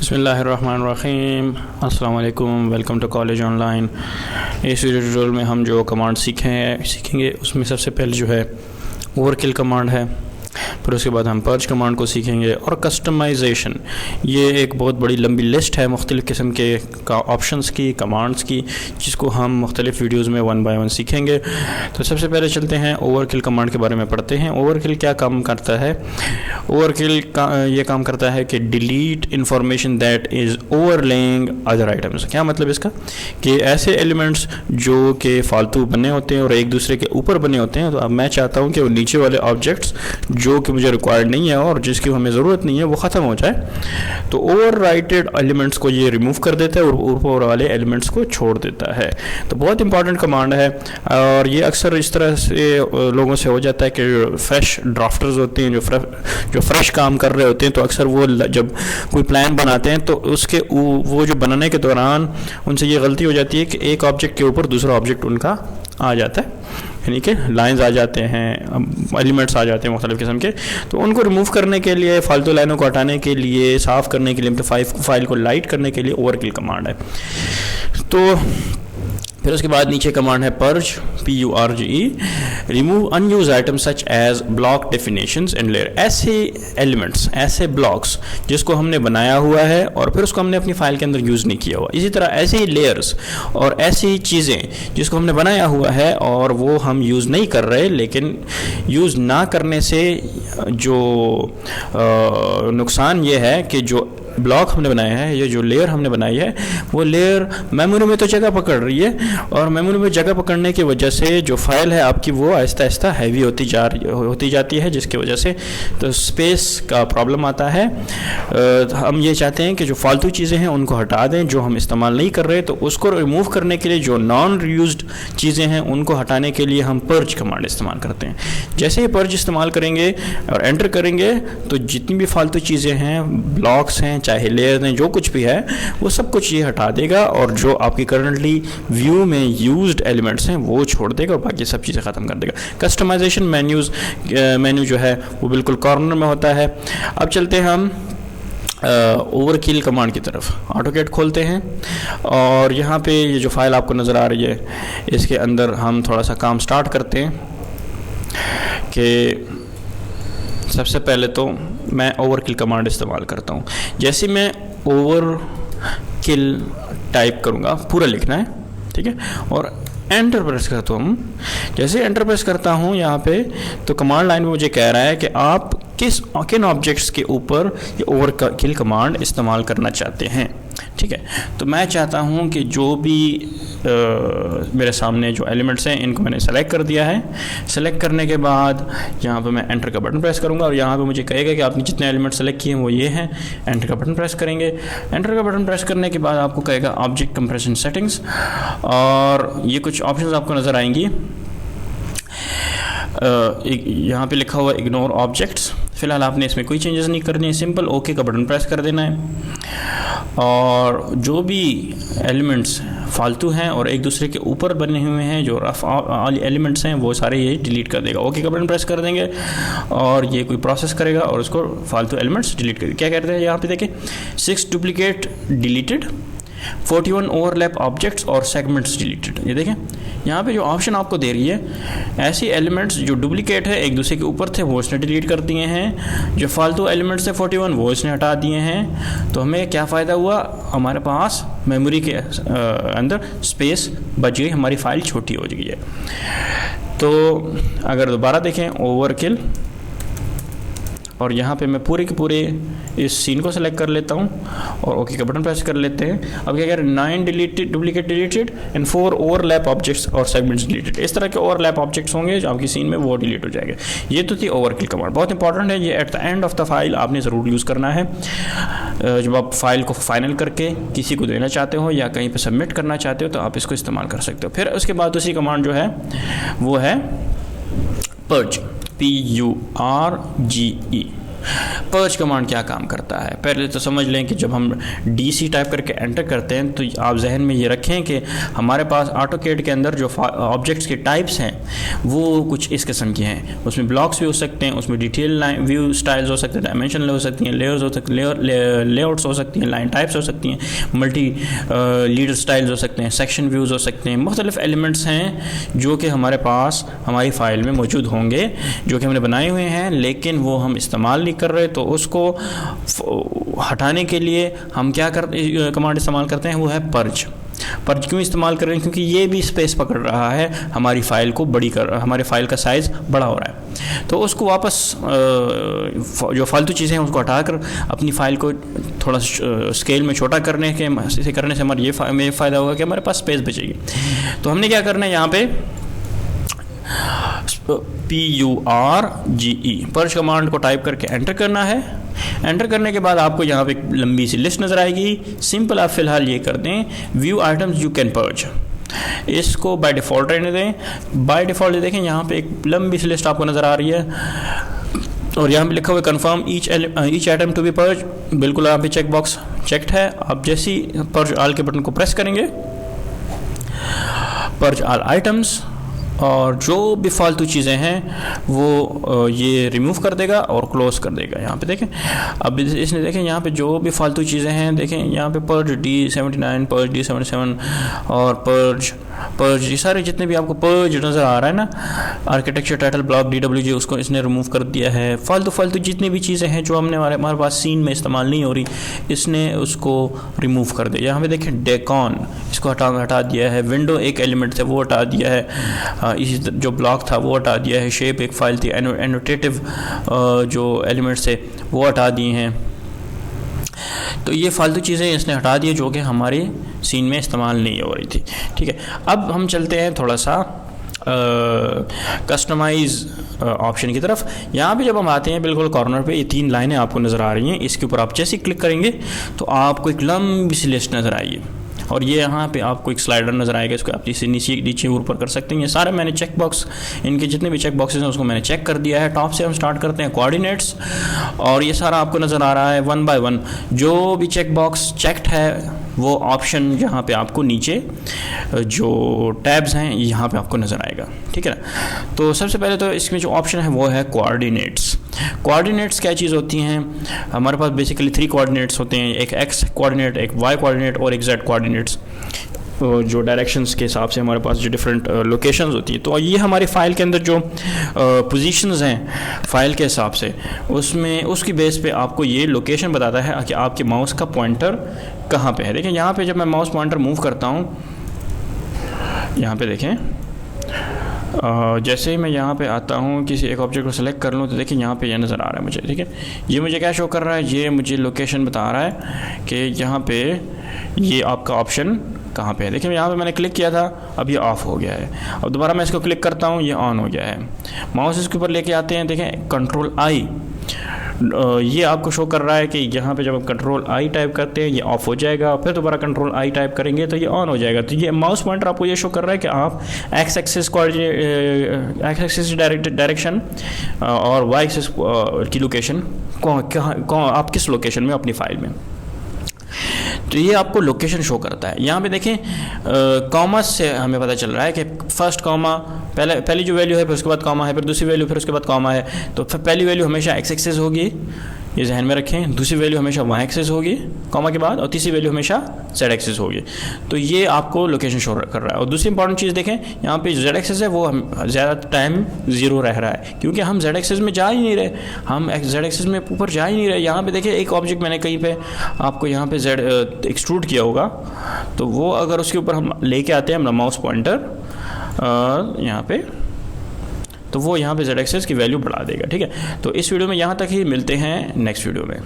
बिस्मिल्लाहिर्रहमानिर्रहीम। अस्सलाम वालेकुम, वेलकम टू कॉलेज ऑनलाइन। इस वीडियो ट्यूटोरियल में हम जो कमांड सीखेंगे उसमें सबसे पहले जो है ओवरकिल कमांड है, फिर उसके बाद हम पर्ज कमांड को सीखेंगे और कस्टमाइजेशन। ये एक बहुत बड़ी लंबी लिस्ट है मुख्तलिफ़ किस्म के ऑप्शंस की, कमांड्स की, जिसको हम मुख्तलिफ़ वीडियोज़ में वन बाय वन सीखेंगे। तो सबसे पहले चलते हैं ओवरकिल कमांड के बारे में पढ़ते हैं। ओवरकिल क्या काम करता है? ओवरकिल ये काम करता है कि delete information that is overlaying other items. क्या मतलब इसका? कि ऐसे एलिमेंट्स जो कि फालतू बने होते हैं और एक दूसरे के ऊपर बने होते हैं, तो अब मैं चाहता हूँ कि वो नीचे वाले ऑब्जेक्ट्स जो कि मुझे रिक्वायर्ड नहीं है और जिसकी हमें ज़रूरत नहीं है वो ख़त्म हो जाए। तो ओवरराइटेड एलिमेंट्स को ये रिमूव कर देता है और ऊपर वाले एलिमेंट्स को छोड़ देता है। तो बहुत इंपॉर्टेंट कमांड है और ये अक्सर इस तरह से लोगों से हो जाता है कि फ्रेश ड्राफ्टर्स होते हैं जो फ्रेश काम कर रहे होते हैं, तो अक्सर वो जब कोई प्लान बनाते हैं तो उसके वो जो बनाने के दौरान उनसे ये गलती हो जाती है कि एक ऑब्जेक्ट के ऊपर दूसरा ऑब्जेक्ट उनका आ जाता है, यानी कि लाइंस आ जाते हैं, एलिमेंट्स आ जाते हैं मुख्तलिफ़ किस्म के। तो उनको रिमूव करने के लिए, फालतू लाइनों को हटाने के लिए, साफ़ करने के लिए, मतलब फाइल को लाइट करने के लिए ओवरकिल कमांड है। तो फिर उसके बाद नीचे कमांड है purge, PURGE, remove unused item such as block definitions and layer. ऐसे एलिमेंट्स, ऐसे ब्लॉक्स जिसको हमने बनाया हुआ है और फिर उसको हमने अपनी फाइल के अंदर यूज़ नहीं किया हुआ, इसी तरह ऐसे ही लेयर्स और ऐसी चीज़ें जिसको हमने बनाया हुआ है और वो हम यूज़ नहीं कर रहे, लेकिन यूज़ ना करने से जो नुकसान ये है कि जो ब्लॉक हमने बनाया है, ये जो लेयर हमने बनाई है, वो लेयर मेमोरी में तो जगह पकड़ रही है और मेमोरी में जगह पकड़ने की वजह से जो फाइल है आपकी वो आहिस्ता आहिस्ता हैवी होती जाती है, जिसकी वजह से तो स्पेस का प्रॉब्लम आता है। हम ये चाहते हैं कि जो फालतू चीज़ें हैं उनको हटा दें, जो हम इस्तेमाल नहीं कर रहे, तो उसको रिमूव करने के लिए जो नॉन रीयूज्ड चीज़ें हैं उनको हटाने के लिए हम पर्ज कमांड इस्तेमाल करते हैं। जैसे ही पर्ज इस्तेमाल करेंगे और एंटर करेंगे तो जितनी भी फालतू चीज़ें हैं, ब्लॉक्स हैं, चाहे लेयर हैं, जो कुछ भी है वो सब कुछ ये हटा देगा और जो आपकी करंटली व्यू में यूज्ड एलिमेंट्स हैं वो छोड़ देगा और बाकी सब चीज़ें ख़त्म कर देगा। कस्टमाइजेशन मेन्यू जो है वो बिल्कुल कॉर्नर में होता है। अब चलते हैं हम ओवरकिल कमांड की तरफ। ऑटोकैड खोलते हैं और यहाँ पे ये जो फाइल आपको नज़र आ रही है इसके अंदर हम थोड़ा सा काम स्टार्ट करते हैं कि सबसे पहले तो मैं ओवरकिल कमांड इस्तेमाल करता हूँ। जैसे मैं ओवरकिल टाइप करूँगा, पूरा लिखना है, ठीक है, और एंटर प्रेस करता हूँ। जैसे एंटर प्रेस करता हूँ यहाँ पे तो कमांड लाइन में मुझे कह रहा है कि आप किन ऑब्जेक्ट्स के ऊपर ये ओवरकिल कमांड इस्तेमाल करना चाहते हैं, ठीक है। तो मैं चाहता हूँ कि जो भी मेरे सामने जो एलिमेंट्स हैं इनको मैंने सेलेक्ट कर दिया है। सेलेक्ट करने के बाद यहाँ पे मैं एंटर का बटन प्रेस करूँगा और यहाँ पे मुझे कहेगा कि आपने जितने एलिमेंट सेलेक्ट किए हैं वो ये हैं। एंटर का बटन प्रेस करेंगे। एंटर का बटन प्रेस करने के बाद आपको कहेगा ऑब्जेक्ट कंप्रेशन सेटिंग्स और ये कुछ ऑप्शंस आपको नज़र आएंगी। यहाँ पे लिखा हुआ इग्नोर ऑब्जेक्ट्स। फ़िलहाल आपने इसमें कोई चेंजेस नहीं करनी है, सिंपल ओके का बटन प्रेस कर देना है और जो भी एलिमेंट्स फालतू हैं और एक दूसरे के ऊपर बने हुए हैं, जो रफ एलिमेंट्स हैं, वो सारे ये डिलीट कर देगा। ओके का बटन प्रेस कर देंगे और ये कोई प्रोसेस करेगा और उसको फालतू एलिमेंट्स डिलीट करेगा। क्या कहते हैं यहाँ पे देखें, 6 डुप्लीकेट डिलीटेड, 41 ओवरलैप ऑब्जेक्ट्स और सेगमेंट्स डिलीटेड। ये देखें यहाँ पे जो ऑप्शन आपको दे रही है, ऐसी एलिमेंट्स जो डुप्लीकेट है, एक दूसरे के ऊपर थे, वो इसने डिलीट कर दिए हैं। जो फालतू एलिमेंट्स थे 41 वो इसने हटा दिए हैं। तो हमें क्या फ़ायदा हुआ, हमारे पास मेमोरी के अंदर स्पेस बच गई, हमारी फ़ाइल छोटी हो गई है। तो अगर दोबारा देखें ओवरकिल, और यहाँ पे मैं पूरे के पूरे इस सीन को सेलेक्ट कर लेता हूँ और ओके का बटन प्रेस कर लेते हैं। अब क्या कह रहे हैं, 9 deleted duplicate deleted and 4 overlap objects और सेगमेंट्स डिलीटेड। इस तरह के ओवरलैप ऑब्जेक्ट्स होंगे जो आपकी सीन में वो डिलीट हो जाएंगे। ये तो थी ओवरकिल कमांड, बहुत इंपॉर्टेंट है। ये at the end of the file आपने ज़रूर यूज़ करना है। जब आप फाइल को फाइनल करके किसी को देना चाहते हो या कहीं पर सबमिट करना चाहते हो तो आप इसको इस्तेमाल कर सकते हो। फिर उसके बाद दूसरी कमांड जो है वो है पर्ज, PURGE। पर्ज कमांड क्या काम करता है, पहले तो समझ लें कि जब हम DC टाइप करके एंटर करते हैं तो आप जहन में ये रखें कि हमारे पास AutoCAD के अंदर जो ऑब्जेक्ट्स के टाइप्स हैं वो कुछ इस किस्म के हैं। उसमें ब्लॉक्स भी हो सकते हैं, उसमें डिटेल लाइन व्यू स्टाइल्स हो सकते हैं, डायमेंशनल हो सकती हैं, लेयर्स हो सकते हैं, लेआउट्स हो सकती हैं, लाइन टाइप्स हो सकती हैं, मल्टी लीडर स्टाइल्स हो सकते हैं, सेक्शन व्यूज़ हो सकते हैं। मुख्तलिफ एलिमेंट्स हैं जो कि हमारे पास हमारी फ़ाइल में मौजूद होंगे, जो कि हमने बनाए हुए हैं लेकिन वो हम इस्तेमाल नहीं कर रहे। तो उसको हटाने के लिए हम क्या कमांड इस्तेमाल करते हैं, वो है पर्ज। पर्ज क्यों इस्तेमाल कर रहे हैं, क्योंकि ये भी स्पेस पकड़ रहा है, हमारी फ़ाइल को हमारे फ़ाइल का साइज़ बड़ा हो रहा है। तो उसको वापस जो फालतू चीज़ें हैं उसको हटाकर अपनी फ़ाइल को थोड़ा स्केल में छोटा करने से हमारा ये फ़ायदा होगा कि हमारे पास स्पेस बचेगी। तो हमने क्या करना है, यहाँ पे PURGE पर्ज कमांड को टाइप करके एंटर करना है। एंटर करने के बाद आपको यहाँ पे एक लंबी सी लिस्ट नज़र आएगी। सिंपल आप फ़िलहाल ये कर दें, view items you can purge, इसको बाय डिफ़ॉल्ट रहने दें। बाय डिफ़ॉल्ट देखें यहाँ पे एक लंबी सी लिस्ट आपको नज़र आ रही है और यहाँ पे लिखा हुआ है confirm each item to be purge. बिल्कुल यहाँ पे चेक बॉक्स चेक्ड है। आप जैसे ही पर्ज ऑल के बटन को प्रेस करेंगे, पर्ज ऑल आइटम्स, और जो भी फालतू चीज़ें हैं वो ये रिमूव कर देगा और क्लोज़ कर देगा। यहाँ पे देखें, अब इसने देखें यहाँ पे जो भी फालतू चीज़ें हैं, देखें यहाँ पे पर्ज D79, पर्ज D77 और पर्ज ये सारे जितने भी आपको पर्ज नज़र आ रहा है ना, आर्किटेक्चर टाइटल ब्लॉक DWG, उसको इसने रिमूव कर दिया है। फालतू जितनी भी चीज़ें हैं जो हमने हमारे पास सीन में इस्तेमाल नहीं हो रही, इसने उसको रिमूव कर दिया। यहाँ पे देखें डेकॉन, इसको हटा दिया है। विंडो एक एलिमेंट थे वो हटा दिया है, इसी जो ब्लॉक था वो हटा दिया है। शेप एक फ़ाइल थी, एनोटेटिव जो एलिमेंट्स थे वो हटा दिए हैं। तो ये फालतू चीज़ें इसने हटा दी जो कि हमारे सीन में इस्तेमाल नहीं हो रही थी। ठीक है, अब हम चलते हैं थोड़ा सा कस्टमाइज़ ऑप्शन की तरफ। यहाँ पे जब हम आते हैं बिल्कुल कॉर्नर पे ये 3 लाइनें आपको नज़र आ रही हैं, इसके ऊपर आप जैसे ही क्लिक करेंगे तो आपको एक लंबी सी लिस्ट नज़र आएगी और ये यहाँ पे आपको एक स्लाइडर नज़र आएगा, इसको आप नीचे ऊपर कर सकते हैं। ये सारे मैंने चेक बॉक्स, इनके जितने भी चेक बॉक्सेस हैं उसको मैंने चेक कर दिया है। टॉप से हम स्टार्ट करते हैं कोऑर्डिनेट्स, और ये सारा आपको नज़र आ रहा है 1 बाय 1 जो भी चेक बॉक्स चेक्ड है वो ऑप्शन यहाँ पे आपको नीचे जो टैब्स हैं यहाँ पे आपको नज़र आएगा। ठीक है ना। तो सबसे पहले तो इसमें जो ऑप्शन है वो है कोऑर्डिनेट्स। कोऑर्डिनेट्स क्या चीज़ होती हैं, हमारे पास बेसिकली 3 कोऑर्डिनेट्स होते हैं, एक एक्स कोऑर्डिनेट, एक वाई कोऑर्डिनेट और एक जेड कोऑर्डिनेट्स, जो डायरेक्शंस के हिसाब से हमारे पास जो डिफरेंट लोकेशंस होती हैं। तो ये हमारी फ़ाइल के अंदर जो पोजीशंस हैं फ़ाइल के हिसाब से, उसमें उसकी बेस पे आपको ये लोकेशन बताता है कि आपके माउस का पॉइंटर कहाँ पे है। देखें यहाँ पे जब मैं माउस पॉइंटर मूव करता हूँ, यहाँ पे देखें जैसे ही मैं यहाँ पे आता हूँ किसी एक ऑब्जेक्ट को सेलेक्ट कर लूँ तो देखिए यहाँ पे ये नज़र आ रहा है मुझे। ठीक है, ये मुझे क्या शो कर रहा है, ये मुझे लोकेशन बता रहा है कि यहाँ पे ये आपका ऑप्शन कहाँ पे है। देखिए यहाँ पे मैंने क्लिक किया था, अब ये ऑफ हो गया है। अब दोबारा मैं इसको क्लिक करता हूँ, ये ऑन हो गया है। माउस इसके ऊपर लेके आते हैं, देखें कंट्रोल आई, ये आपको शो कर रहा है कि यहाँ पे जब हम कंट्रोल आई टाइप करते हैं ये ऑफ हो जाएगा, फिर दोबारा कंट्रोल आई टाइप करेंगे तो ये ऑन हो जाएगा। तो ये माउस पॉइंटर आपको ये शो कर रहा है कि आप एक्स एक्सिस डायरेक्शन और वाई एक्सिस की लोकेशन आप किस लोकेशन में अपनी फाइल में, तो ये आपको लोकेशन शो करता है। यहाँ पे देखें कॉमा से हमें पता चल रहा है कि फर्स्ट कॉमा पहली जो वैल्यू है, फिर उसके बाद कॉमा है, फिर दूसरी वैल्यू, फिर उसके बाद कॉमा है। तो पहली वैल्यू हमेशा एक्स एक्सिस होगी, ये जहन में रखें। दूसरी वैल्यू हमेशा वाई एक्सिस होगी कॉमा के बाद, और तीसरी वैल्यू हमेशा जेड एक्सिस होगी। तो ये आपको लोकेशन शो कर रहा है। और दूसरी इंपॉर्टेंट चीज़ देखें, यहाँ पे जेड एक्सिस है वो ज़्यादा टाइम 0 रह रहा है क्योंकि हम जेड एक्सिस में जा ही नहीं रहे, हम जेड एक्सिस में ऊपर जा ही नहीं रहे। यहाँ पे देखिए एक ऑब्जेक्ट मैंने कहीं पे आपको यहाँ पे जेड एक्सट्रूड किया होगा, तो वो अगर उसके ऊपर हम लेके आते हैं अपना माउस पॉइंटर यहाँ पे, तो वो यहाँ पे जेड एक्सिस की वैल्यू बढ़ा देगा। ठीक है, तो इस वीडियो में यहाँ तक ही, मिलते हैं नेक्स्ट वीडियो में।